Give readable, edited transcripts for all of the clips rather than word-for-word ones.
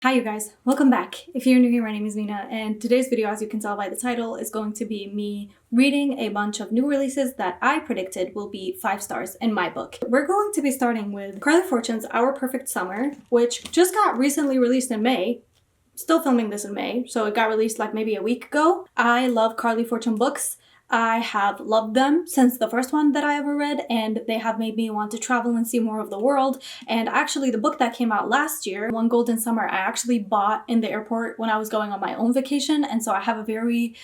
Hi you guys, welcome back. If you're new here, my name is Nina, and today's video, as you can tell by the title, is going to be me reading a bunch of new releases that I predicted will be 5 stars in my book. We're going to be starting with Carly Fortune's Our Perfect Summer, which just got recently released in May. Still filming this in May, so it got released like maybe a week ago. I love Carly Fortune books. I have loved them since the first one that I ever read, and they have made me want to travel and see more of the world. And actually, the book that came out last year, One Golden Summer, I actually bought in the airport when I was going on my own vacation, and so I have a very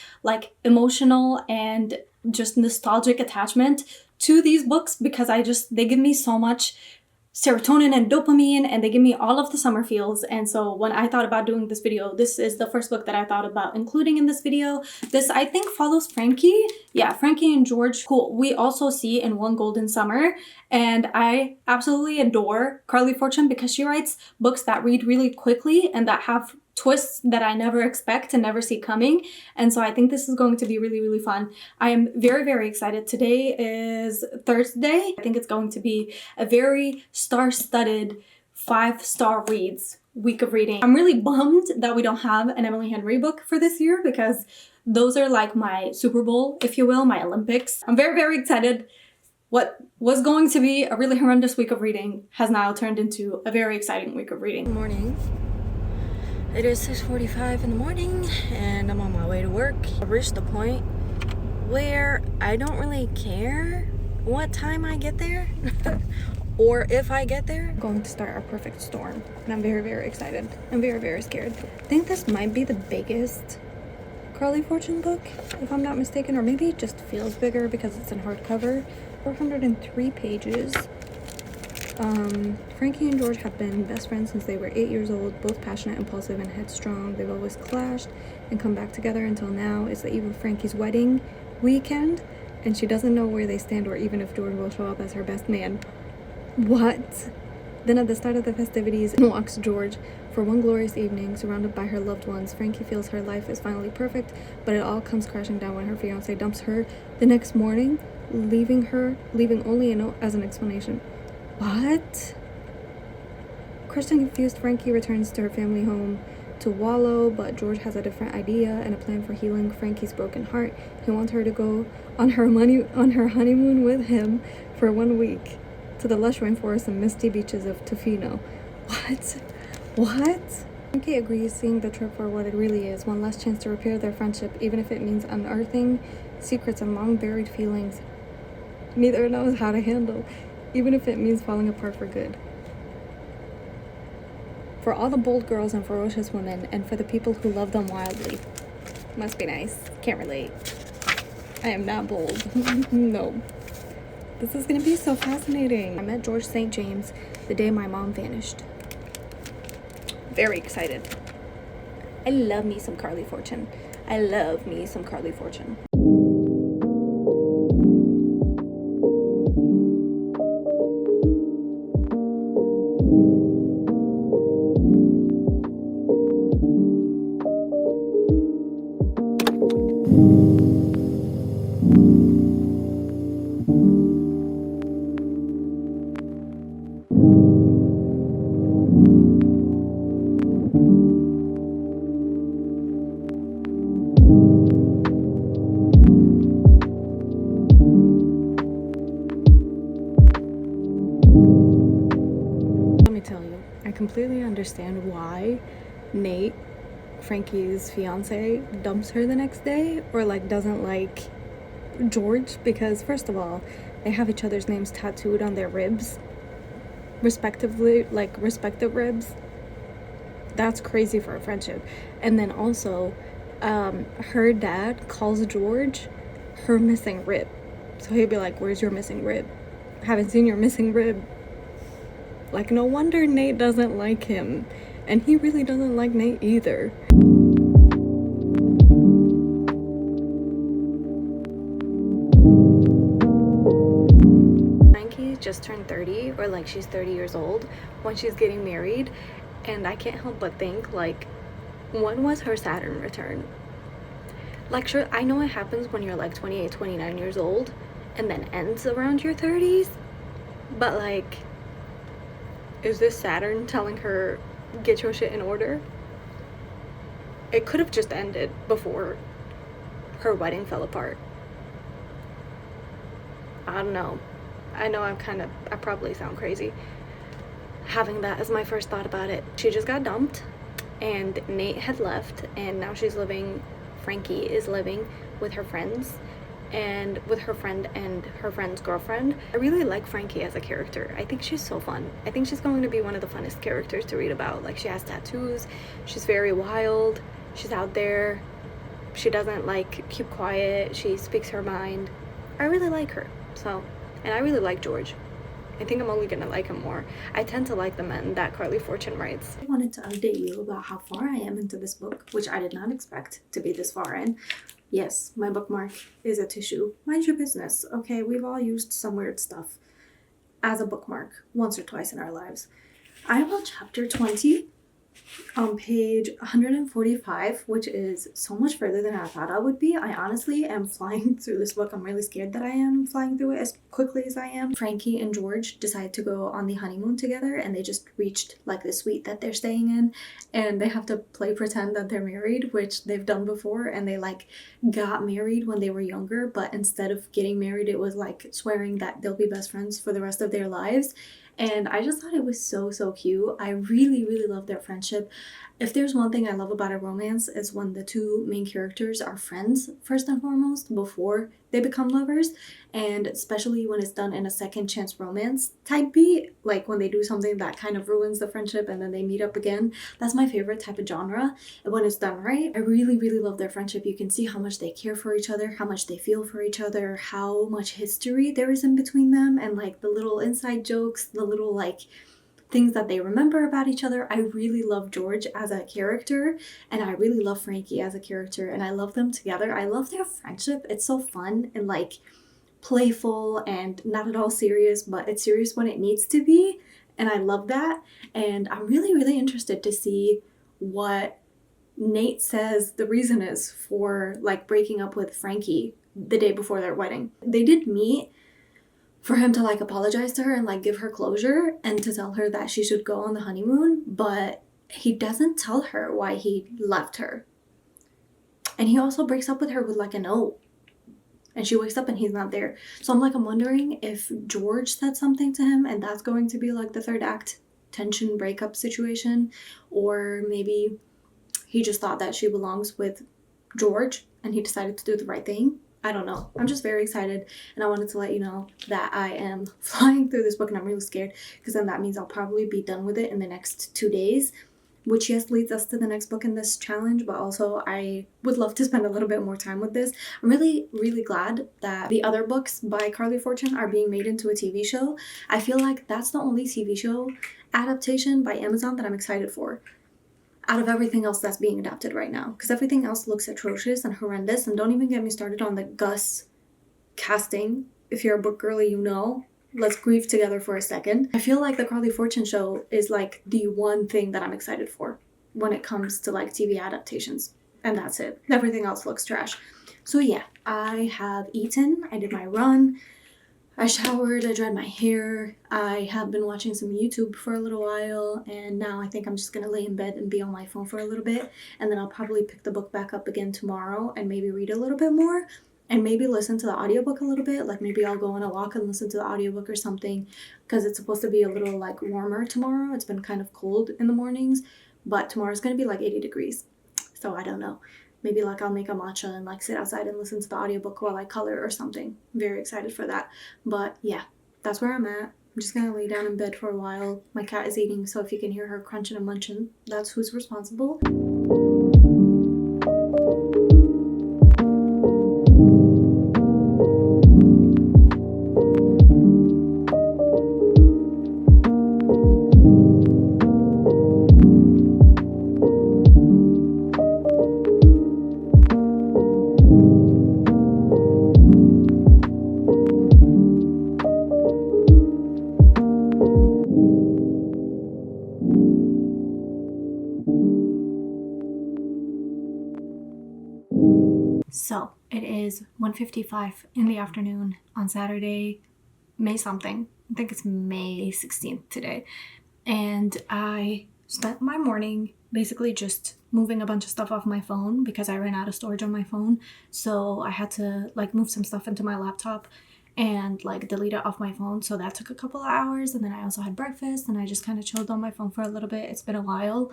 emotional and just nostalgic attachment to these books because they give me so much serotonin and dopamine, and they give me all of the summer feels. And so when I thought about doing this video, this is the first book that I thought about including in this video. This, I think, follows Frankie. Yeah, Frankie and George, who we also see in One Golden Summer. And I absolutely adore Carly Fortune because she writes books that read really quickly and that have twists that I never expect and never see coming. And so I think this is going to be really, really fun. I am very, very excited. Today is Thursday. I think it's going to be a very star-studded 5-star reads week of reading. I'm really bummed that we don't have an Emily Henry book for this year because those are like my Super Bowl, if you will, my Olympics. I'm very, very excited. What was going to be a really horrendous week of reading has now turned into a very exciting week of reading. Good morning. It is 6:45 in the morning and I'm on my way to work. I've reached the point where I don't really care what time I get there or if I get there. I'm going to start Our Perfect Storm and I'm very, very excited. I'm very, very scared. I think this might be the biggest Carly Fortune book, if I'm not mistaken, or maybe it just feels bigger because it's in hardcover. 403 pages. Frankie and George have been best friends since they were 8 years old, both passionate, impulsive, and headstrong. They've always clashed and come back together until now. It's the eve of Frankie's wedding weekend, and she doesn't know where they stand or even if George will show up as her best man. What? Then at the start of the festivities, walks George. For one glorious evening, surrounded by her loved ones, Frankie feels her life is finally perfect, but it all comes crashing down when her fiancé dumps her the next morning, leaving only a note as an explanation. What? Crushed and confused, Frankie returns to her family home to wallow, but George has a different idea and a plan for healing Frankie's broken heart. He wants her to go on her honeymoon with him for 1 week to the lush rainforest and misty beaches of Tofino. What? Frankie agrees, seeing the trip for what it really is, one last chance to repair their friendship, even if it means unearthing secrets and long-buried feelings neither knows how to handle, even if it means falling apart for good. For all the bold girls and ferocious women, and for the people who love them wildly. Must be nice. Can't relate. I am not bold. No. This is gonna be so fascinating. I met George St. James the day my mom vanished. Very excited. I love me some Carly Fortune. I love me some Carly Fortune. I completely understand why Nate, Frankie's fiance, dumps her the next day or doesn't like George, because first of all, they have each other's names tattooed on their ribs respectively, respective ribs. That's crazy for a friendship. And then also her dad calls George her missing rib, so he'd be like, where's your missing rib? Haven't seen your missing rib. No wonder Nate doesn't like him. And he really doesn't like Nate either. Frankie just turned 30, or she's 30 years old when she's getting married. And I can't help but think, when was her Saturn return? Sure, I know it happens when you're 28, 29 years old and then ends around your 30s. But is this Saturn telling her get your shit in order. It could have just ended before her wedding fell apart. I don't know. I know I probably sound crazy having that as my first thought about it. She just got dumped and Nate had left, and now Frankie is living with her friends and with her friend and her friend's girlfriend. I really like Frankie as a character. I think she's so fun. I think she's going to be one of the funnest characters to read about. Like, she has tattoos, she's very wild, she's out there, she doesn't like keep quiet, she speaks her mind. I really like her. So, and I really like George. I think I'm only gonna like him more. I tend to like the men that Carly Fortune writes. I wanted to update you about how far I am into this book, which I did not expect to be this far in. Yes, my bookmark is a tissue. Mind your business, okay? We've all used some weird stuff as a bookmark once or twice in our lives. I am on chapter 20 on page 145, which is so much further than I thought I would be. I honestly am flying through this book. I'm really scared that I am flying through it as quickly as I am. Frankie and George decide to go on the honeymoon together, and they just reached like the suite that they're staying in, and they have to play pretend that they're married, which they've done before, and they like got married when they were younger, but instead of getting married, it was like swearing that they'll be best friends for the rest of their lives. And I just thought it was so cute. I really love their friendship. If there's one thing I love about a romance, is when the two main characters are friends first and foremost before they become lovers, and especially when it's done in a second chance romance type beat, like when they do something that kind of ruins the friendship and then they meet up again. That's my favorite type of genre, and when it's done right, I really love their friendship. You can see how much they care for each other, how much they feel for each other, how much history there is in between them, and like the little inside jokes, the little like things that they remember about each other. I really love George as a character, and I really love Frankie as a character, and I love them together. I love their friendship. It's so fun and like playful and not at all serious, but it's serious when it needs to be, and I love that. And I'm really interested to see what Nate says the reason is for like breaking up with Frankie the day before their wedding. They did meet for him to like apologize to her and like give her closure and to tell her that she should go on the honeymoon, but he doesn't tell her why he left her. And he also breaks up with her with like a note, and she wakes up and he's not there. So I'm wondering if George said something to him and that's going to be like the third act tension breakup situation, or maybe he just thought that she belongs with George and he decided to do the right thing. I don't know. I'm just very excited, and I wanted to let you know that I am flying through this book, and I'm really scared because then that means I'll probably be done with it in the next 2 days, which yes leads us to the next book in this challenge, but also I would love to spend a little bit more time with this. I'm really glad that the other books by Carly Fortune are being made into a TV show. I feel like that's the only TV show adaptation by Amazon that I'm excited for out of everything else that's being adapted right now, because everything else looks atrocious and horrendous. And don't even get me started on the Gus casting. If you're a book girly, you know. Let's grieve together for a second. I feel like the Carly Fortune show is like the one thing that I'm excited for when it comes to like TV adaptations, and that's it. Everything else looks trash. So yeah, I have eaten, I did my run, I showered, I dried my hair, I have been watching some YouTube for a little while, and now I think I'm just gonna lay in bed and be on my phone for a little bit, and then I'll probably pick the book back up again tomorrow and maybe read a little bit more, and maybe listen to the audiobook a little bit. Like maybe I'll go on a walk and listen to the audiobook or something, because it's supposed to be a little like warmer tomorrow. It's been kind of cold in the mornings, but tomorrow's gonna be like 80 degrees, so I don't know. Maybe like I'll make a matcha and like sit outside and listen to the audiobook while I color or something. I'm very excited for that. But yeah, that's where I'm at. I'm just gonna lay down in bed for a while. My cat is eating, so if you can hear her crunching and munching, that's who's responsible. So it is 1:55 in the afternoon on Saturday, May something. I think it's May 16th today. And I spent my morning basically just moving a bunch of stuff off my phone because I ran out of storage on my phone. So I had to like move some stuff into my laptop and like delete it off my phone. So that took a couple of hours. And then I also had breakfast and I just kind of chilled on my phone for a little bit. It's been a while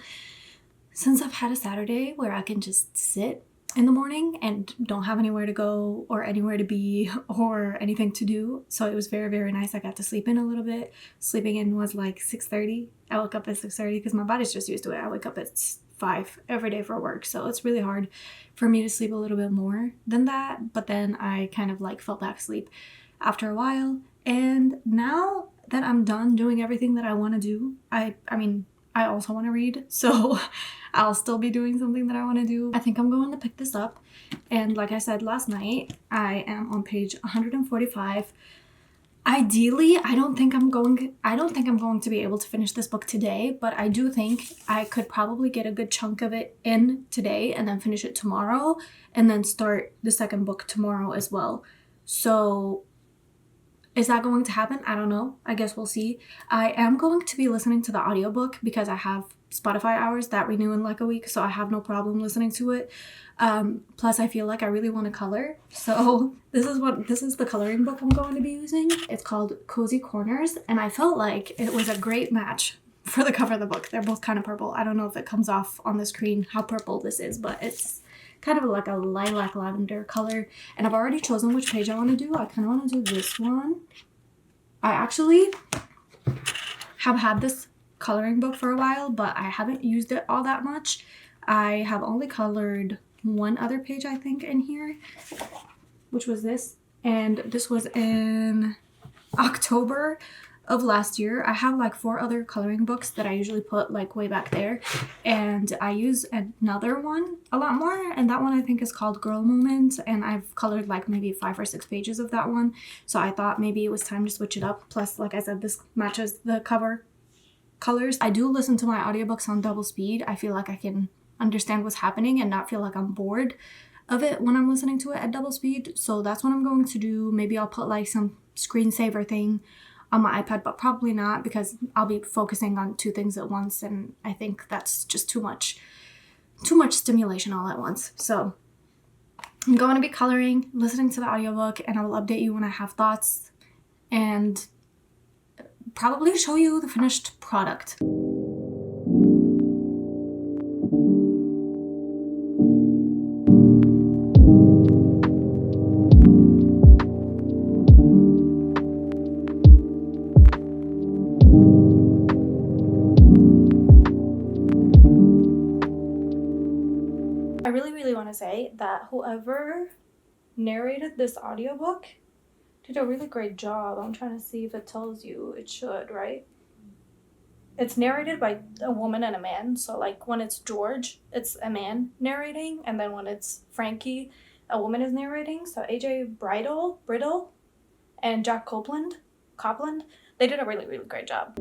since I've had a Saturday where I can just sit in the morning and don't have anywhere to go or anywhere to be or anything to do. So it was very, very nice. I got to sleep in a little bit. Sleeping in was like 6:30. I woke up at 6:30 because my body's just used to it. I wake up at 5 every day for work. So it's really hard for me to sleep a little bit more than that. But then I kind of like fell back asleep after a while. And now that I'm done doing everything that I want to do, I mean, I also want to read, so I'll still be doing something that I want to do. I think I'm going to pick this up, and like I said last night, I am on page 145. Ideally, I don't think I'm going to be able to finish this book today, but I do think I could probably get a good chunk of it in today and then finish it tomorrow and then start the second book tomorrow as well. So is that going to happen? I don't know. I guess we'll see. I am going to be listening to the audiobook because I have Spotify hours that renew in like a week, so I have no problem listening to it. Plus, I feel like I really want to color. So this is the coloring book I'm going to be using. It's called Cozy Corners, and I felt like it was a great match for the cover of the book. They're both kind of purple. I don't know if it comes off on the screen how purple this is, but it's kind of like a lilac lavender color. And I've already chosen which page I want to do. I kind of want to do this one. I actually have had this coloring book for a while, but I haven't used it all that much. I have only colored one other page, I think, in here, which was this. And this was in October of last year. I have like 4 other coloring books that I usually put like way back there, and I use another one a lot more, and that one I think is called Girl Moment, and I've colored like maybe 5 or 6 pages of that one, so I thought maybe it was time to switch it up. Plus, like I said, this matches the cover colors. I do listen to my audiobooks on double speed. I feel like I can understand what's happening and not feel like I'm bored of it when I'm listening to it at double speed, so that's what I'm going to do. Maybe I'll put like some screensaver thing on my iPad, but probably not because I'll be focusing on 2 things at once, and I think that's just too much stimulation all at once. So I'm going to be coloring, listening to the audiobook, and I will update you when I have thoughts and probably show you the finished product. I really want to say that whoever narrated this audiobook did a really great job. I'm trying to see if it tells you. It should, right? It's narrated by a woman and a man. So like when it's George, it's a man narrating, and then when it's Frankie, a woman is narrating. So AJ Brittle and Jack Copland, they did a really great job.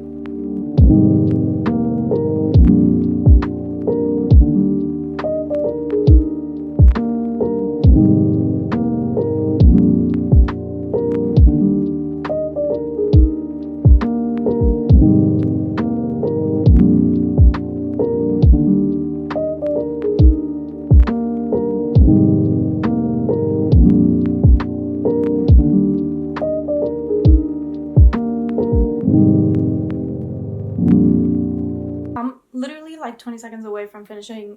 Like 20 seconds away from finishing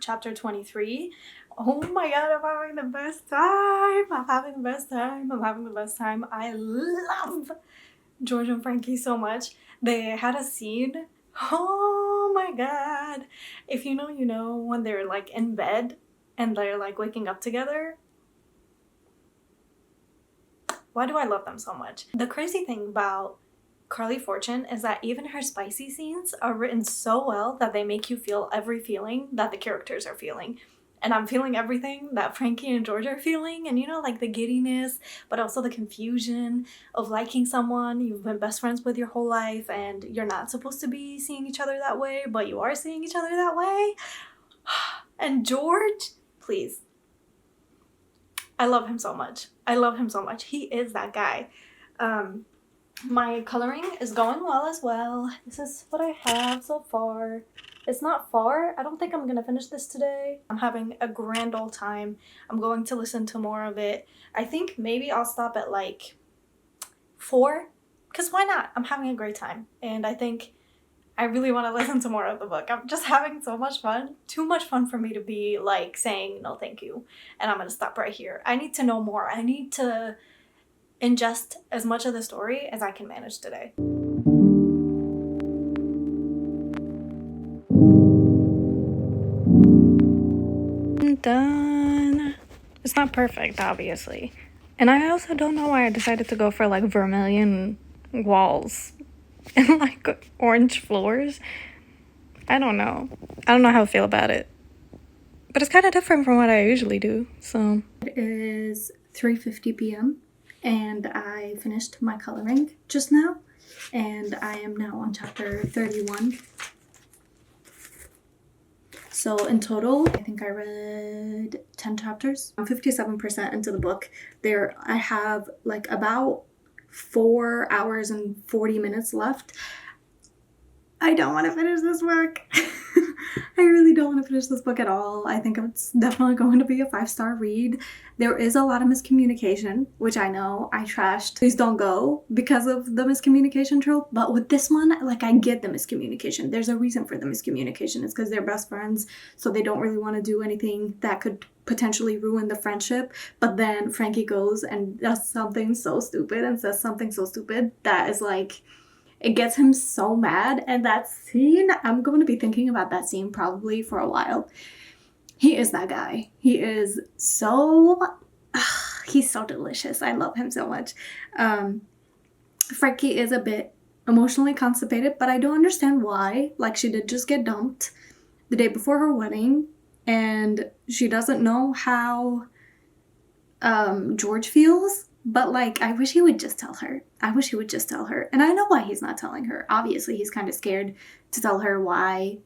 chapter 23. Oh my god, I'm having the best time. I love George and Frankie so much. They had a scene, oh my god, if you know, you know, when they're like in bed and they're like waking up together. Why do I love them so much? The crazy thing about Carly Fortune is that even her spicy scenes are written so well that they make you feel every feeling that the characters are feeling. And I'm feeling everything that Frankie and George are feeling, and you know, like the giddiness, but also the confusion of liking someone you've been best friends with your whole life, and you're not supposed to be seeing each other that way, but you are seeing each other that way. And George, please. I love him so much. He is that guy. My coloring is going well as well. This is what I have so far. It's not far. I don't think I'm gonna finish this today. I'm having a grand old time. I'm going to listen to more of it. I think maybe I'll stop at like 4, because why not? I'm having a great time. And I think I really want to listen to more of the book. I'm just having so much fun. Too much fun for me to be like saying no thank you. And I'm gonna stop right here. I need to know more. I need to ingest as much of the story as I can manage today. I'm done. It's not perfect, obviously. And I also don't know why I decided to go for like vermilion walls and like orange floors. I don't know. I don't know how I feel about it. But it's kind of different from what I usually do, so. It is 3:50 p.m. and I finished my coloring just now, and I am now on chapter 31. So in total, I think I read 10 chapters. I'm 57% into the book. I have like about 4 hours and 40 minutes left. I don't want to finish this book. I really don't want to finish this book at all. I think it's definitely going to be a 5-star read. There is a lot of miscommunication, which I know I trashed. Please don't go because of the miscommunication trope. But with this one, like, I get the miscommunication. There's a reason for the miscommunication. It's because they're best friends, so they don't really want to do anything that could potentially ruin the friendship. But then Frankie goes and does something so stupid and says something so stupid that is like, it gets him so mad. And that scene, I'm going to be thinking about that scene probably for a while. He is that guy. He is so, he's so delicious. I love him so much. Frankie is a bit emotionally constipated, but I don't understand why. Like, she did just get dumped the day before her wedding, and she doesn't know how George feels. But, like, I wish he would just tell her. I wish he would just tell her. And I know why he's not telling her. Obviously, he's kind of scared to tell her why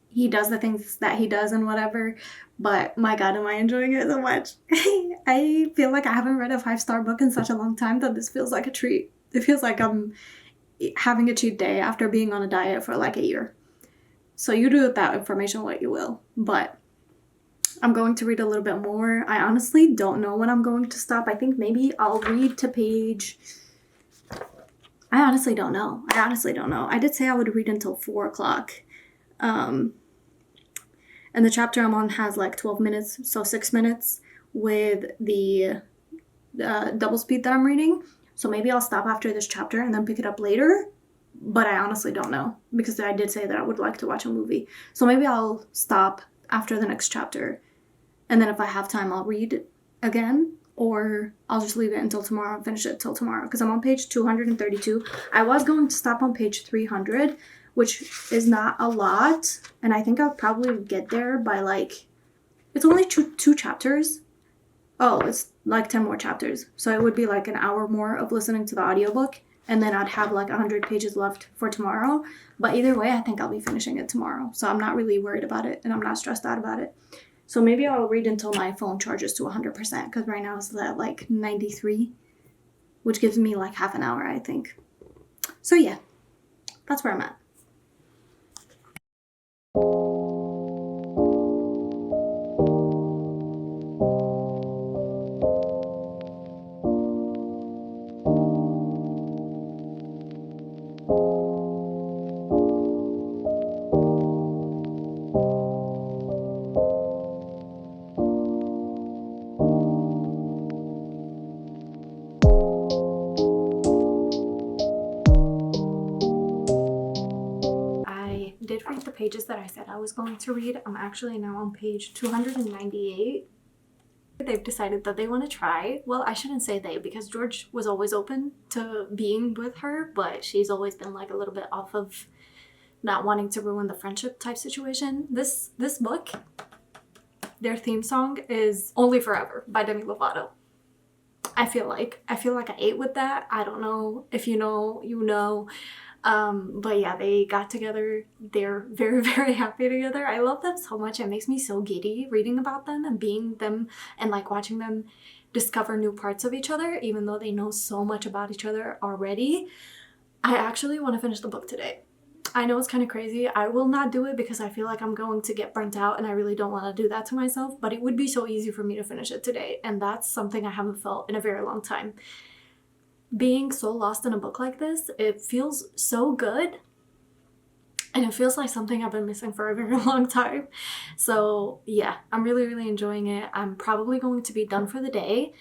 he does the things that he does and whatever. But, my God, am I enjoying it so much. I feel like I haven't read a 5-star book in such a long time that this feels like a treat. It feels like I'm having a cheat day after being on a diet for, like, a year. So you do with that information what you will. But I'm going to read a little bit more. I honestly don't know when I'm going to stop. I think maybe I'll read to page... I honestly don't know. I did say I would read until 4 o'clock. And the chapter I'm on has like 12 minutes, so 6 minutes with the double speed that I'm reading. So maybe I'll stop after this chapter and then pick it up later. But I honestly don't know, because I did say that I would like to watch a movie. So maybe I'll stop after the next chapter. And then if I have time, I'll read it again, or I'll just leave it until tomorrow and finish it till tomorrow, because I'm on page 232. I was going to stop on page 300, which is not a lot, and I think I'll probably get there by like, it's only two chapters. Oh, it's like 10 more chapters. So it would be like an hour more of listening to the audiobook, and then I'd have like 100 pages left for tomorrow. But either way, I think I'll be finishing it tomorrow. So I'm not really worried about it, and I'm not stressed out about it. So maybe I'll read until my phone charges to 100%, because right now it's at like 93, which gives me like half an hour, I think. So yeah, that's where I'm at. Did read the pages that I said I was going to read. I'm actually now on page 298. They've decided that they want to try. Well, I shouldn't say they, because George was always open to being with her, but she's always been like a little bit off of not wanting to ruin the friendship type situation. This book, their theme song is Only Forever by Demi Lovato. I feel like I ate with that. I don't know. If you know, you know. But yeah, they got together. They're very, very happy together. I love them so much. It makes me so giddy reading about them and being them and like watching them discover new parts of each other, even though they know so much about each other already. I actually want to finish the book today. I know it's kind of crazy. I will not do it because I feel like I'm going to get burnt out and I really don't want to do that to myself, but it would be so easy for me to finish it today, and that's something I haven't felt in a very long time. Being so lost in a book like this, it feels so good, and it feels like something I've been missing for a very long time. So yeah, I'm really, really enjoying it. I'm probably going to be done for the day.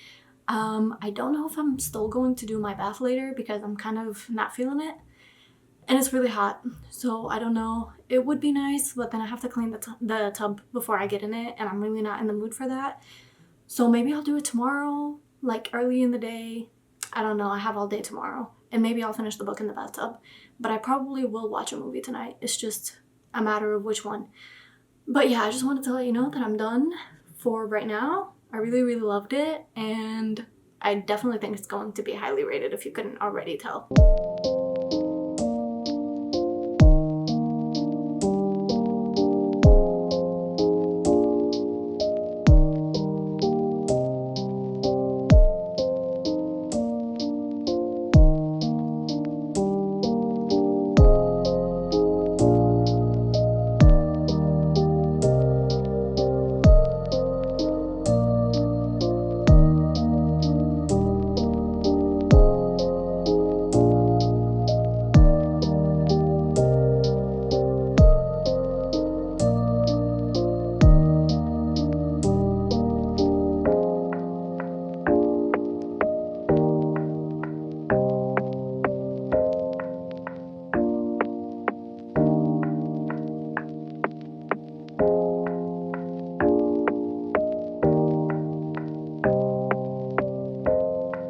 I don't know if I'm still going to do my bath later because I'm kind of not feeling it. And it's really hot, so I don't know. It would be nice, but then I have to clean the tub before I get in it, and I'm really not in the mood for that. So maybe I'll do it tomorrow, like early in the day. I don't know, I have all day tomorrow. And maybe I'll finish the book in the bathtub. But I probably will watch a movie tonight. It's just a matter of which one. But yeah, I just wanted to let you know that I'm done for right now. I really, really loved it, and I definitely think it's going to be highly rated if you couldn't already tell.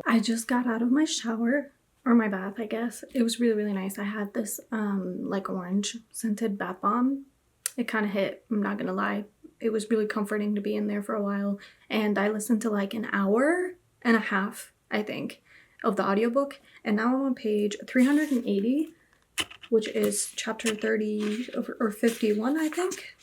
I just got out of my shower, or my bath, I guess. It was really, really nice. I had this like orange scented bath bomb. It kind of hit, I'm not gonna lie. It was really comforting to be in there for a while. And I listened to like an hour and a half, I think, of the audiobook. And now I'm on page 380, which is chapter 30 or 51, I think.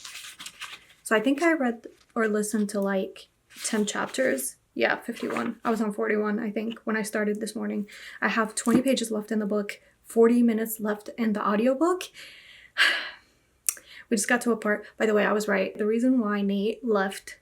So I think I read or listened to like 10 chapters. Yeah, 51. I was on 41, I think, when I started this morning. I have 20 pages left in the book, 40 minutes left in the audiobook. We just got to a part. By the way, I was right. The reason why Nate left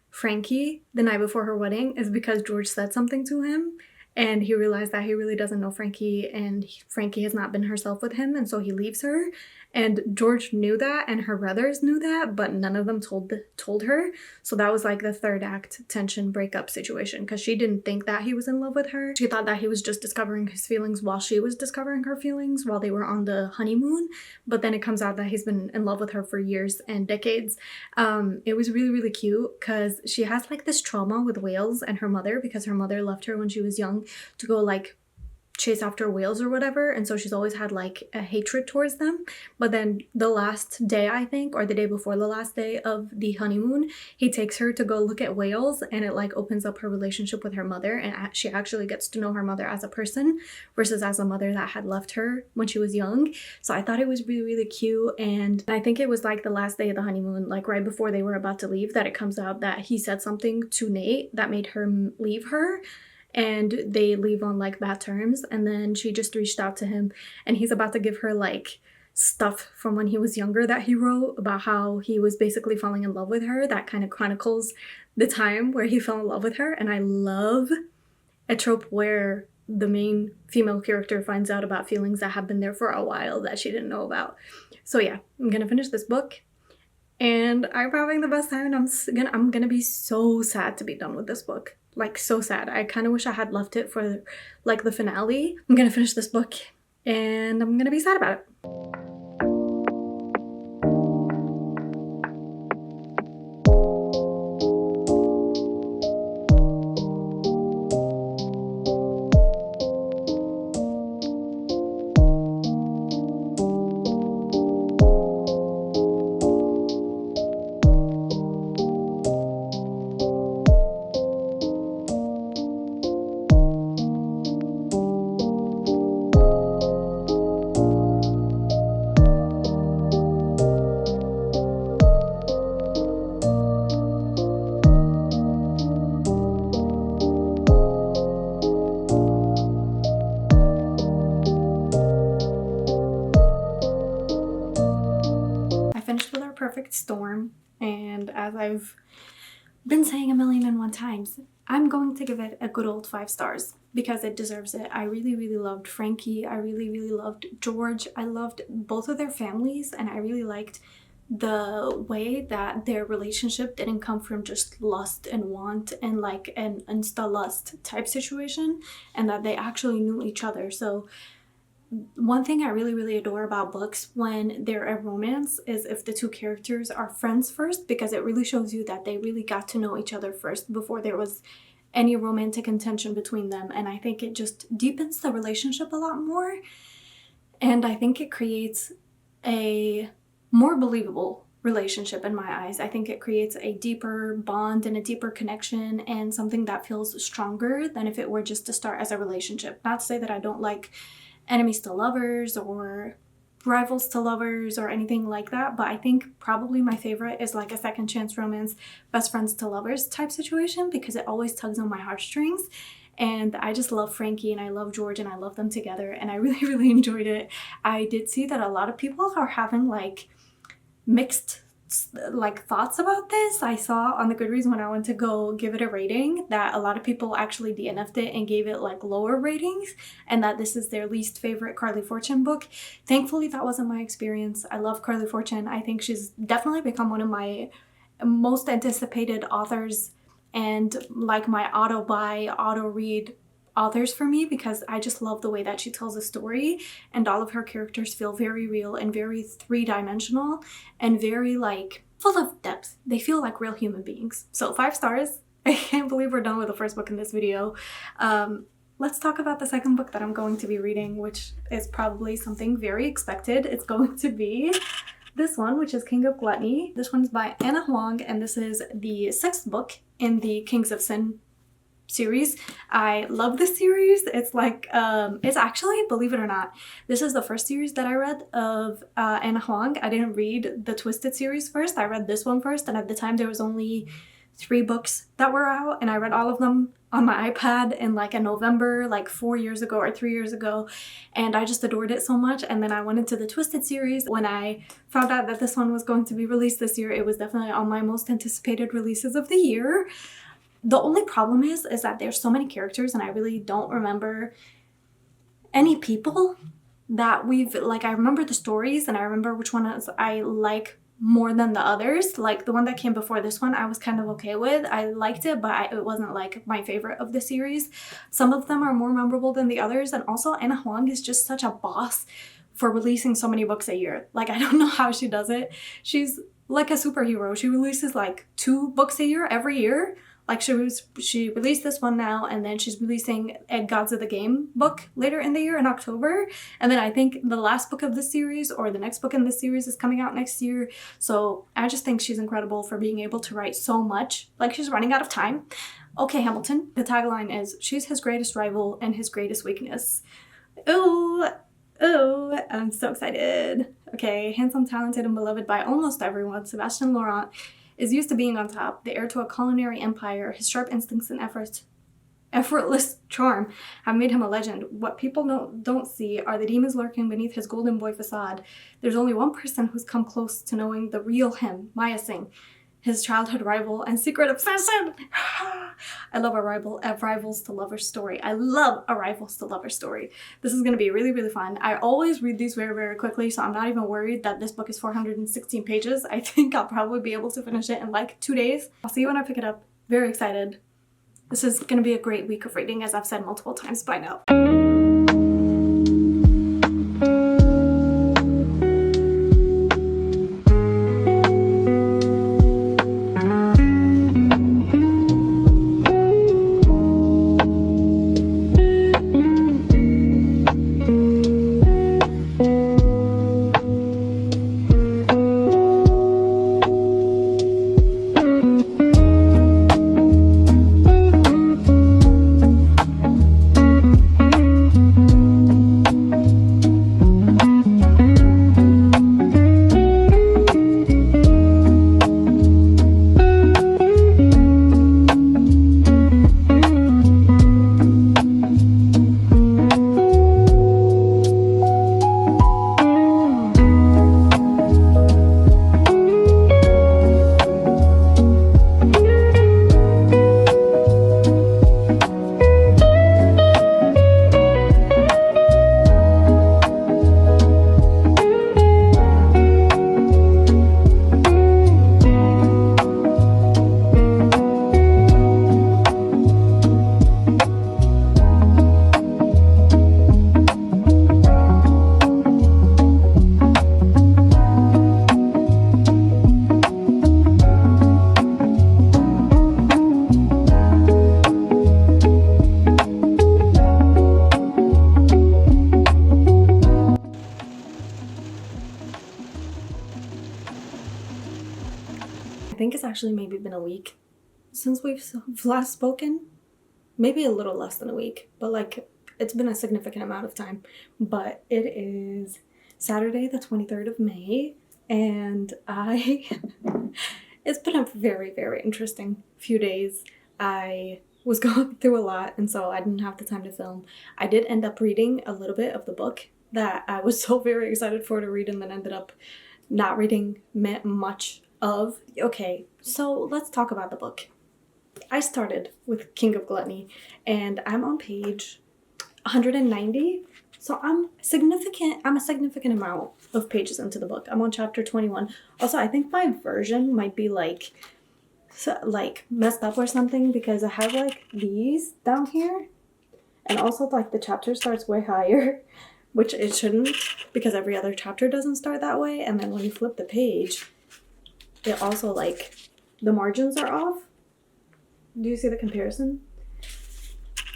Frankie the night before her wedding is because George said something to him, and he realized that he really doesn't know Frankie, and Frankie has not been herself with him, and so he leaves her. And George knew that, and her brothers knew that, but none of them told her. So that was like the third act tension breakup situation, because she didn't think that he was in love with her. She thought that he was just discovering his feelings while she was discovering her feelings while they were on the honeymoon. But then it comes out that he's been in love with her for years and decades. It was really, really cute because she has like this trauma with whales and her mother, because her mother left her when she was young to go like chase after whales or whatever, and so she's always had like a hatred towards them. But then the last day, I think, or the day before the last day of the honeymoon, he takes her to go look at whales, and it like opens up her relationship with her mother, and she actually gets to know her mother as a person versus as a mother that had left her when she was young. So I thought it was really, really cute. And I think it was like the last day of the honeymoon, like right before they were about to leave, that it comes out that he said something to Nate that made her leave her, and they leave on like bad terms. And then she just reached out to him, and he's about to give her like stuff from when he was younger that he wrote about how he was basically falling in love with her. That kind of chronicles the time where he fell in love with her. And I love a trope where the main female character finds out about feelings that have been there for a while that she didn't know about. So yeah, I'm gonna finish this book, and I'm having the best time, and I'm gonna be so sad to be done with this book. Like, so sad. I kind of wish I had left it for like the finale. I'm gonna finish this book, and I'm gonna be sad about it. storm, and as I've been saying a million and one times, I'm going to give it a good old 5 stars because it deserves it. I really, really loved Frankie. I really, really loved George. I loved both of their families, and I really liked the way that their relationship didn't come from just lust and want and like an insta-lust type situation, and that they actually knew each other. So one thing I really, really adore about books when they're a romance is if the two characters are friends first, because it really shows you that they really got to know each other first before there was any romantic intention between them. And I think it just deepens the relationship a lot more. And I think it creates a more believable relationship in my eyes. I think it creates a deeper bond and a deeper connection and something that feels stronger than if it were just to start as a relationship. Not to say that I don't like enemies to lovers or rivals to lovers or anything like that, but I think probably my favorite is like a second chance romance, best friends to lovers type situation, because it always tugs on my heartstrings. And I just love Frankie and I love George and I love them together, and I really, really enjoyed it. I did see that a lot of people are having like mixed like thoughts about this. I saw on the Goodreads when I went to go give it a rating that a lot of people actually DNF'd it and gave it like lower ratings, and that this is their least favorite Carly Fortune book. Thankfully that wasn't my experience. I love Carly Fortune. I think she's definitely become one of my most anticipated authors and like my auto buy, auto read authors for me, because I just love the way that she tells a story, and all of her characters feel very real and very three-dimensional and very like full of depth. They feel like real human beings. So 5 stars. I can't believe we're done with the first book in this video. Let's talk about the second book that I'm going to be reading, which is probably something very expected. It's going to be this one, which is King of Gluttony. This one's by Anna Huang, and this is the 6th book in the Kings of Sin series. I love this series. It's like it's actually, believe it or not, this is the first series that I read of Anna Huang. I didn't read the Twisted series first. I read this one first, and at the time there was only 3 books that were out, and I read all of them on my iPad in like a November, like 4 years ago or 3 years ago, and I just adored it so much. And then I went into the Twisted series. When I found out that this one was going to be released this year, it was definitely on my most anticipated releases of the year. The only problem is that there's so many characters, and I really don't remember any people that we've, like, I remember the stories and I remember which ones I like more than the others. Like the one that came before this one, I was kind of okay with. I liked it, but it wasn't like my favorite of the series. Some of them are more memorable than the others, and also Anna Huang is just such a boss for releasing so many books a year. Like, I don't know how she does it. She's like a superhero. She releases like 2 books a year every year. Like she released this one now, and then she's releasing a Gods of the Game book later in the year in October. And then I think the last book of this series or the next book in this series is coming out next year. So I just think she's incredible for being able to write so much. Like, she's running out of time. Okay, Hamilton. The tagline is, she's his greatest rival and his greatest weakness. Ooh, I'm so excited. Okay, handsome, talented, and beloved by almost everyone, Sebastian Laurent is used to being on top, the heir to a culinary empire. His sharp instincts and effortless charm have made him a legend. What people don't see are the demons lurking beneath his golden boy facade. There's only one person who's come close to knowing the real him, Maya Singh, his childhood rival and secret obsession. I love a rivals to lovers story. I love a rivals to lovers story. This is going to be really, really fun. I always read these very, very quickly, so I'm not even worried that this book is 416 pages. I think I'll probably be able to finish it in like 2 days. I'll see you when I pick it up. Very excited. This is going to be a great week of reading, as I've said multiple times by now. actually maybe been a week since we've last spoken. Maybe a little less than a week, but like it's been a significant amount of time. But it is Saturday, the 23rd of May, and it's been a very, very interesting few days. I was going through a lot, and so I didn't have the time to film. I did end up reading a little bit of the book that I was so very excited for to read, and then ended up not reading much of. Okay, so let's talk about the book. I started with King of Gluttony, and I'm on page 190. So I'm a significant amount of pages into the book. I'm on chapter 21. Also, I think my version might be like messed up or something, because I have like these down here, and also like the chapter starts way higher, which it shouldn't, because every other chapter doesn't start that way. And then when you flip the page, it also like the margins are off. Do you see the comparison?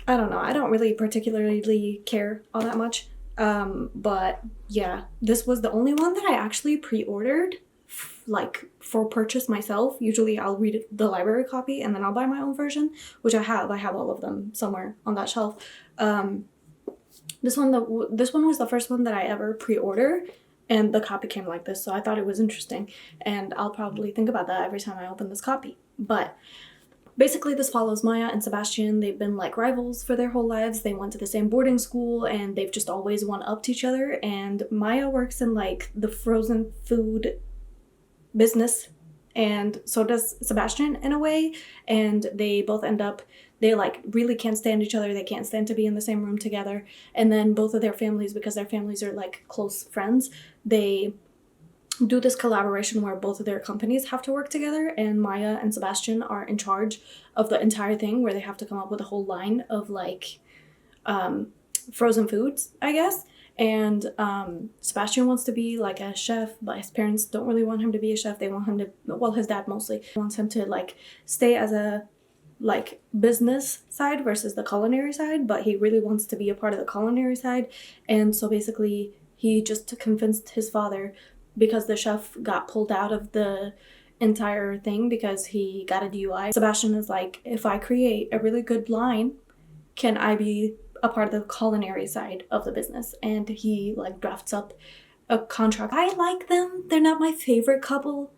I don't know. I don't really particularly care all that much. But yeah, this was the only one that I actually pre-ordered like for purchase myself. Usually I'll read the library copy and then I'll buy my own version, which I have all of them somewhere on that shelf. This one was the first one that I ever pre-order, and the copy came like this, so I thought it was interesting, and I'll probably think about that every time I open this copy. But basically, this follows Maya and Sebastian. They've been like rivals for their whole lives. They went to the same boarding school, and they've just always one-upped each other. And Maya works in like the frozen food business, and so does Sebastian in a way. And they both end up, they like really can't stand each other. They can't stand to be in the same room together. And then both of their families, because their families are like close friends, they do this collaboration where both of their companies have to work together, and Maya and Sebastian are in charge of the entire thing, where they have to come up with a whole line of like frozen foods, I guess. And Sebastian wants to be like a chef, but his parents don't really want him to be a chef. They want him to, well, his dad mostly wants him to like stay as a like business side versus the culinary side, but he really wants to be a part of the culinary side. And so basically he just convinced his father, because the chef got pulled out of the entire thing because he got a DUI. Sebastian is like, if I create a really good line, can I be a part of the culinary side of the business? And he like drafts up a contract. I like them. They're not my favorite couple.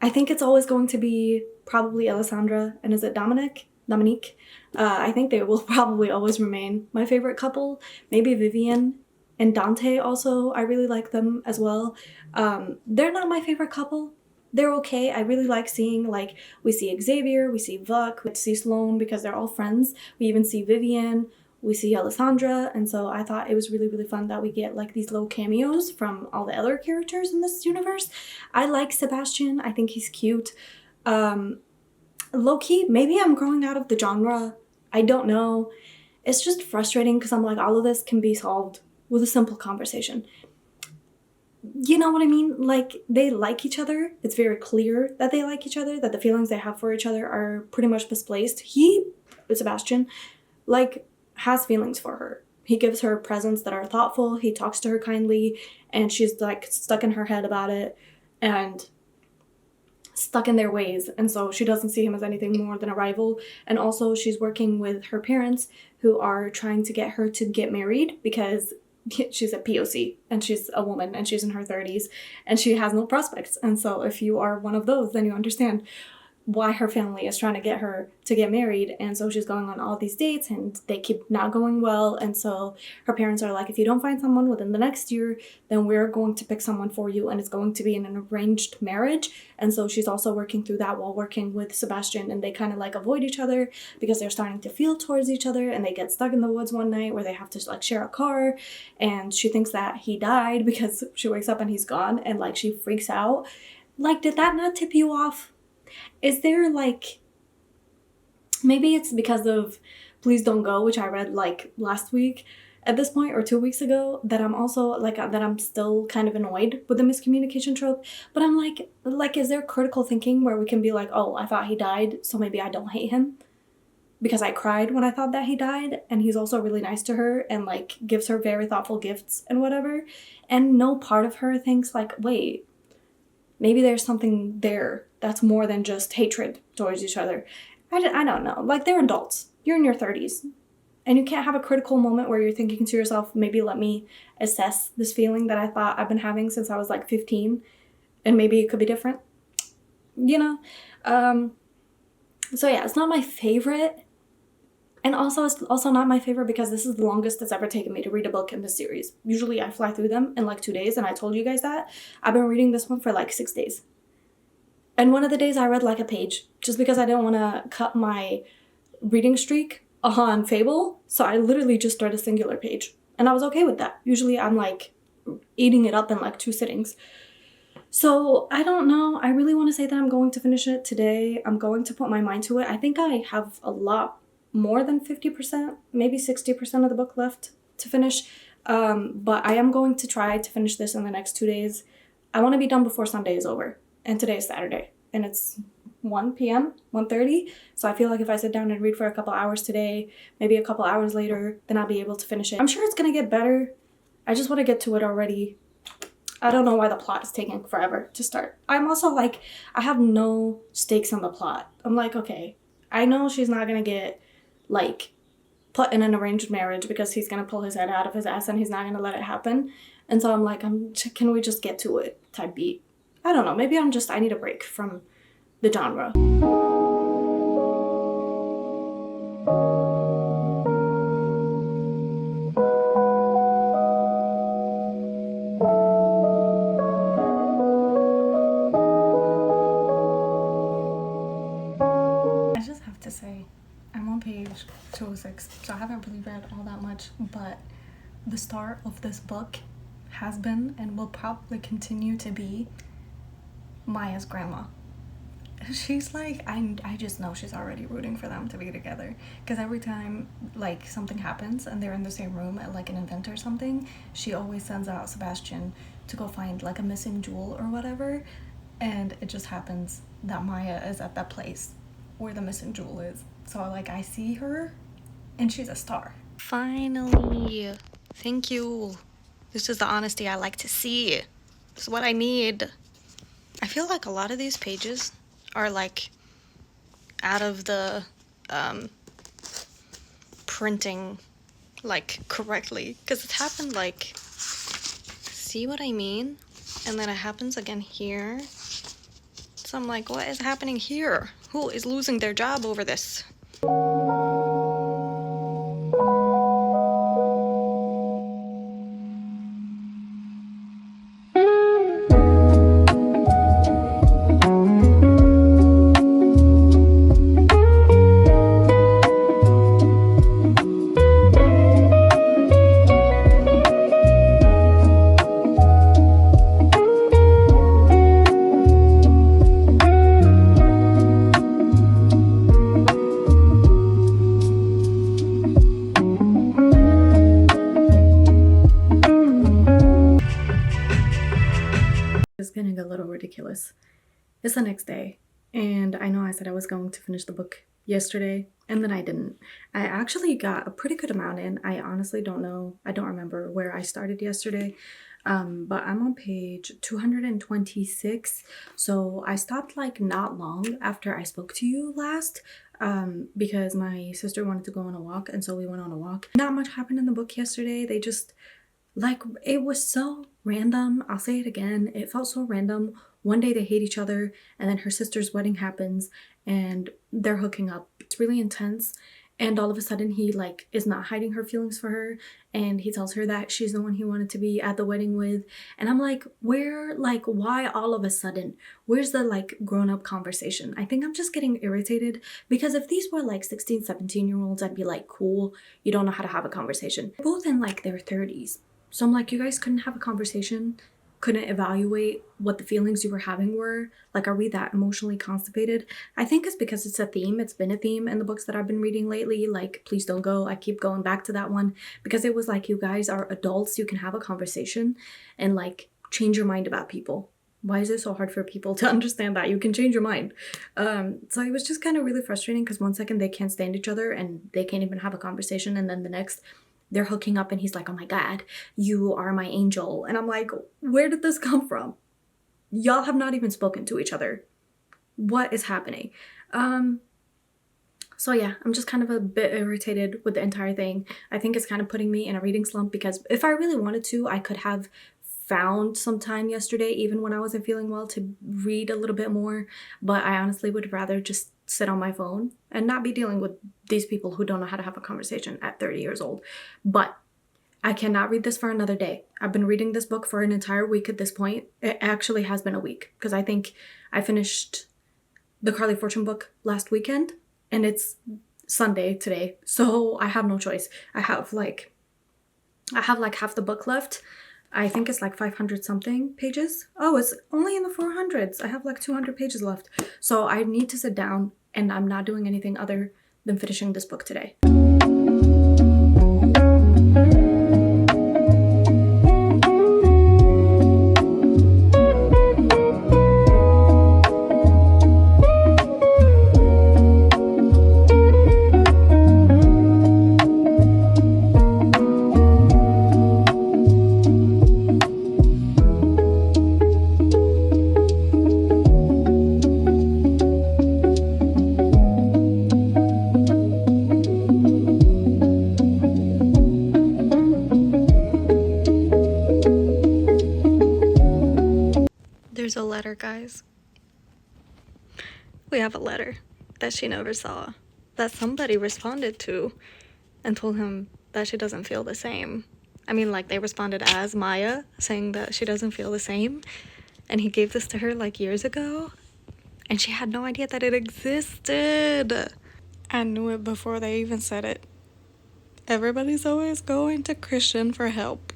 I think it's always going to be probably Alessandra and is it Dominique? I think they will probably always remain my favorite couple. Maybe Vivian and Dante also. I really like them as well. They're not my favorite couple. They're okay. I really like seeing, like, we see Xavier, we see Vuk, we see Sloane, because they're all friends. We even see Vivian, we see Alessandra, and so I thought it was really, really fun that we get, like, these little cameos from all the other characters in this universe. I like Sebastian. I think he's cute. Low-key, maybe I'm growing out of the genre. I don't know. It's just frustrating because I'm like, all of this can be solved with a simple conversation. You know what I mean? Like, they like each other. It's very clear that they like each other, that the feelings they have for each other are pretty much misplaced. Sebastian, like, has feelings for her. He gives her presents that are thoughtful. He talks to her kindly, and she's, like, stuck in her head about it and stuck in their ways. And so she doesn't see him as anything more than a rival. And also, she's working with her parents, who are trying to get her to get married because she's a POC and she's a woman and she's in her 30s and she has no prospects. And so if you are one of those, then you understand why her family is trying to get her to get married. And so she's going on all these dates and they keep not going well. And so her parents are like, if you don't find someone within the next year, then we're going to pick someone for you, and it's going to be in an arranged marriage. And so she's also working through that while working with Sebastian, and they kind of like avoid each other because they're starting to feel towards each other, and they get stuck in the woods one night where they have to like share a car, and she thinks that he died because she wakes up and he's gone, and like she freaks out. Like, did that not tip you off? Is there like, maybe it's because of Please Don't Go, which I read like last week at this point, or 2 weeks ago, that I'm also like, that I'm still kind of annoyed with the miscommunication trope. But I'm like, is there critical thinking where we can be like, oh, I thought he died, so maybe I don't hate him because I cried when I thought that he died, and he's also really nice to her and like gives her very thoughtful gifts and whatever. And no part of her thinks like, wait, maybe there's something there that's more than just hatred towards each other. I don't know. Like, they're adults. You're in your 30s. And you can't have a critical moment where you're thinking to yourself, maybe let me assess this feeling that I thought I've been having since I was like 15. And maybe it could be different. You know? So yeah, it's not my favorite. And also, it's also not my favorite because this is the longest it's ever taken me to read a book in this series. Usually I fly through them in like 2 days, and I told you guys that. I've been reading this one for like 6 days. And one of the days I read like a page, just because I didn't want to cut my reading streak on Fable. So I literally just started a singular page. And I was okay with that. Usually I'm like eating it up in like 2 sittings. So I don't know. I really want to say that I'm going to finish it today. I'm going to put my mind to it. I think I have a lot more than 50%, maybe 60% of the book left to finish. But I am going to try to finish this in the next 2 days. I want to be done before Sunday is over. And today is Saturday. And it's 1 p.m., 1:30. So I feel like if I sit down and read for a couple hours today, maybe a couple hours later, then I'll be able to finish it. I'm sure it's going to get better. I just want to get to it already. I don't know why the plot is taking forever to start. I'm also like, I have no stakes on the plot. I'm like, okay, I know she's not going to get like put in an arranged marriage because he's going to pull his head out of his ass and he's not going to let it happen. And so I'm like, can we just get to it type beat? I don't know. Maybe I need a break from the genre. I just have to say, I'm on page 206, so I haven't really read all that much, but the start of this book has been and will probably continue to be Maya's grandma. She's like, I just know she's already rooting for them to be together, because every time like something happens and they're in the same room at like an event or something, she always sends out Sebastian to go find like a missing jewel or whatever, and it just happens that Maya is at that place where the missing jewel is. So like I see her and she's a star. Finally, thank you. This is the honesty I like to see. This is what I need. I feel like a lot of these pages are like out of the printing like correctly, because it's happened like, see what I mean? And then it happens again here. So I'm like, what is happening here? Who is losing their job over this? It's getting a little ridiculous. It's the next day, and I know I said I was going to finish the book yesterday, and then I didn't. I actually got a pretty good amount in. I honestly don't know. I don't remember where I started yesterday, but I'm on page 226. So I stopped like not long after I spoke to you last, because my sister wanted to go on a walk, and so we went on a walk. Not much happened in the book yesterday. They just, like, it was so random. I'll say it again. It felt so random. One day they hate each other, and then her sister's wedding happens and they're hooking up. It's really intense. And all of a sudden he like is not hiding her feelings for her, and he tells her that she's the one he wanted to be at the wedding with. And I'm like, why all of a sudden? Where's the like grown-up conversation? I think I'm just getting irritated, because if these were like 16, 17-year-olds, I'd be like, cool, you don't know how to have a conversation. They're both in like their 30s. So I'm like, you guys couldn't have a conversation? Couldn't evaluate what the feelings you were having were? Like, are we that emotionally constipated? I think it's because it's a theme. It's been a theme in the books that I've been reading lately. Like, Please Don't Go. I keep going back to that one because it was like, you guys are adults. You can have a conversation and like change your mind about people. Why is it so hard for people to understand that you can change your mind? So it was just kind of really frustrating, because one second they can't stand each other and they can't even have a conversation, and then the next they're hooking up and he's like, oh my God, you are my angel. And I'm like, where did this come from? Y'all have not even spoken to each other. what is happening? So yeah, I'm just kind of a bit irritated with the entire thing. I think it's kind of putting me in a reading slump because if I really wanted to, I could have found some time yesterday, even when I wasn't feeling well, to read a little bit more. But I honestly would rather just sit on my phone and not be dealing with these people who don't know how to have a conversation at 30 years old. But I cannot read this for another day. I've been reading this book for an entire week at this point. It actually has been a week because I think I finished the Carly Fortune book last weekend and it's Sunday today. So I have no choice. I have like half the book left. I think it's like 500 something pages. Oh, it's only in the 400s. I have like 200 pages left. So I need to sit down and I'm not doing anything other than finishing this book today. There's a letter, guys. We have a letter that she never saw, that somebody responded to and told him that she doesn't feel the same. I mean, like, they responded as Maya, saying that she doesn't feel the same, and he gave this to her like years ago, and she had no idea that it existed. I knew it before they even said it. Everybody's always going to Christian for help.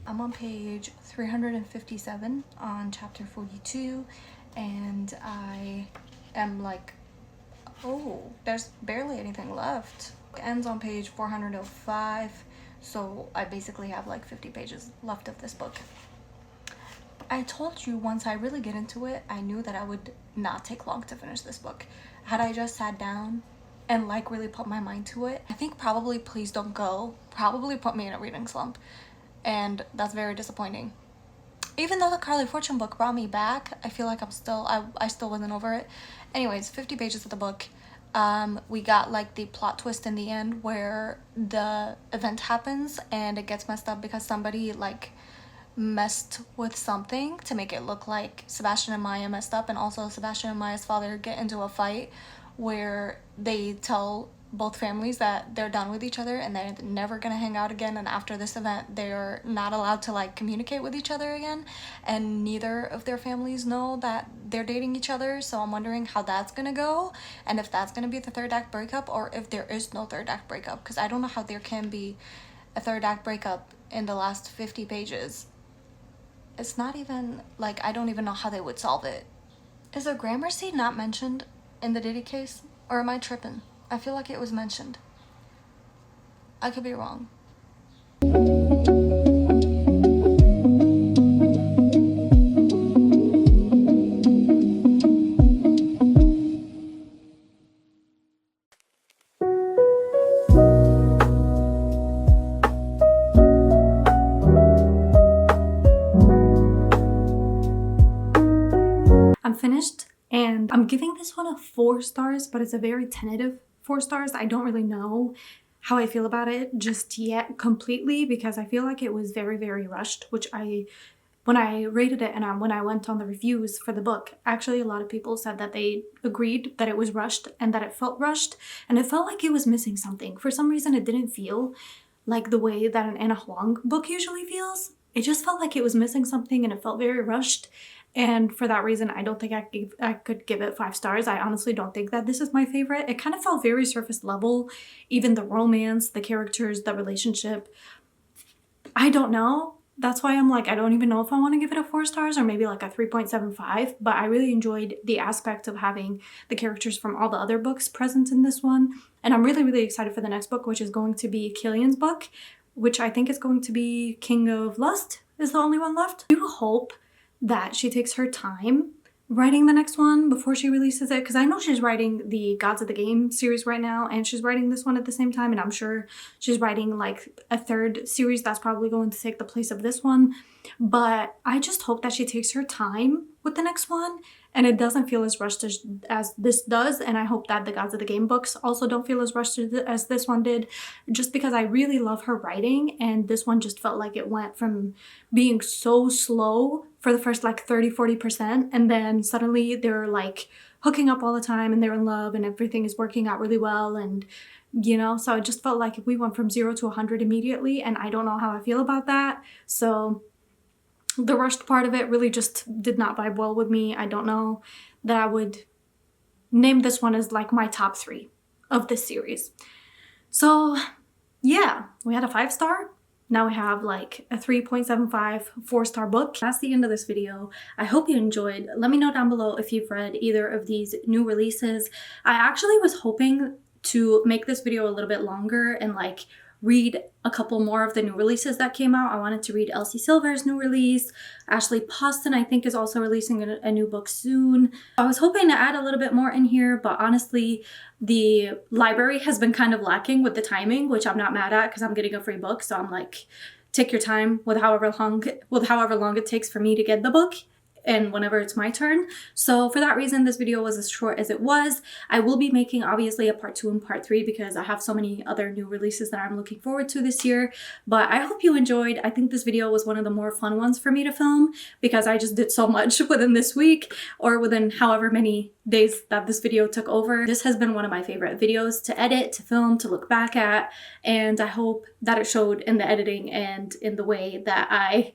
I'm on page 357 on chapter 42, and I am like, oh, there's barely anything left. It ends on page 405, so I basically have like 50 pages left of this book. I told you once I really get into it, I knew that I would not take long to finish this book. Had I just sat down and like really put my mind to it, I think probably Please Don't Go probably put me in a reading slump. And that's very disappointing. Even though the Carly Fortune book brought me back, I feel like I still wasn't over it. Anyways, 50 pages of the book. We got like the plot twist in the end where the event happens and it gets messed up because somebody like messed with something to make it look like Sebastian and Maya messed up, and also Sebastian and Maya's father get into a fight where they tell both families that they're done with each other and they're never gonna hang out again, and after this event they're not allowed to like communicate with each other again, and neither of their families know that they're dating each other. So I'm wondering how that's gonna go, and if that's gonna be the third act breakup, or if there is no third act breakup, because I don't know how there can be a third act breakup in the last 50 pages. It's not even like, I don't even know how they would solve it. Is the Gramercy not mentioned in the Diddy case, or am I tripping? I feel like it was mentioned. I could be wrong. I'm finished, and I'm giving this one a 4 stars, but it's a very tentative 4 stars. I don't really know how I feel about it just yet completely, because I feel like it was very, very rushed, which when I rated it and when I went on the reviews for the book, actually a lot of people said that they agreed that it was rushed and that it felt rushed, and it felt like it was missing something. For some reason, it didn't feel like the way that an Anna Huang book usually feels. It just felt like it was missing something and it felt very rushed. And for that reason, I don't think I could give it 5 stars. I honestly don't think that this is my favorite. It kind of felt very surface level. Even the romance, the characters, the relationship. I don't know. That's why I'm like, I don't even know if I want to give it a 4 stars or maybe like a 3.75. But I really enjoyed the aspect of having the characters from all the other books present in this one. And I'm really, really excited for the next book, which is going to be Killian's book, which I think is going to be King of Lust is the only one left. I do hope that she takes her time writing the next one before she releases it, because I know she's writing the Gods of the Game series right now and she's writing this one at the same time, and I'm sure she's writing like a third series that's probably going to take the place of this one. But I just hope that she takes her time with the next one, and it doesn't feel as rushed as this does, and I hope that the Gods of the Game books also don't feel as rushed as this one did, just because I really love her writing, and this one just felt like it went from being so slow for the first like 30-40%, and then suddenly they're like hooking up all the time and they're in love and everything is working out really well, and you know, so it just felt like we went from 0 to 100 immediately, and I don't know how I feel about that. So the rushed part of it really just did not vibe well with me. I don't know that I would name this one as like my top 3 of this series. So yeah, we had a 5-star. Now we have like a 3.75 4-star book. That's the end of this video. I hope you enjoyed. Let me know down below if you've read either of these new releases. I actually was hoping to make this video a little bit longer and like read a couple more of the new releases that came out. I wanted to read Elsie Silver's new release. Ashley Poston, I think, is also releasing a new book soon. I was hoping to add a little bit more in here, but honestly, the library has been kind of lacking with the timing, which I'm not mad at because I'm getting a free book. So I'm like, take your time with however long it takes for me to get the book and whenever it's my turn. So for that reason, this video was as short as it was. I will be making obviously a part 2 and part 3 because I have so many other new releases that I'm looking forward to this year. But I hope you enjoyed. I think this video was one of the more fun ones for me to film because I just did so much within this week, or within however many days that this video took over. This has been one of my favorite videos to edit, to film, to look back at, and I hope that it showed in the editing and in the way that I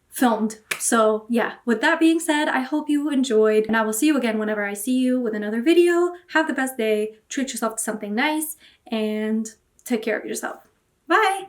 filmed. So yeah, with that being said, I hope you enjoyed, and I will see you again whenever I see you with another video. Have the best day, treat yourself to something nice, and take care of yourself. Bye!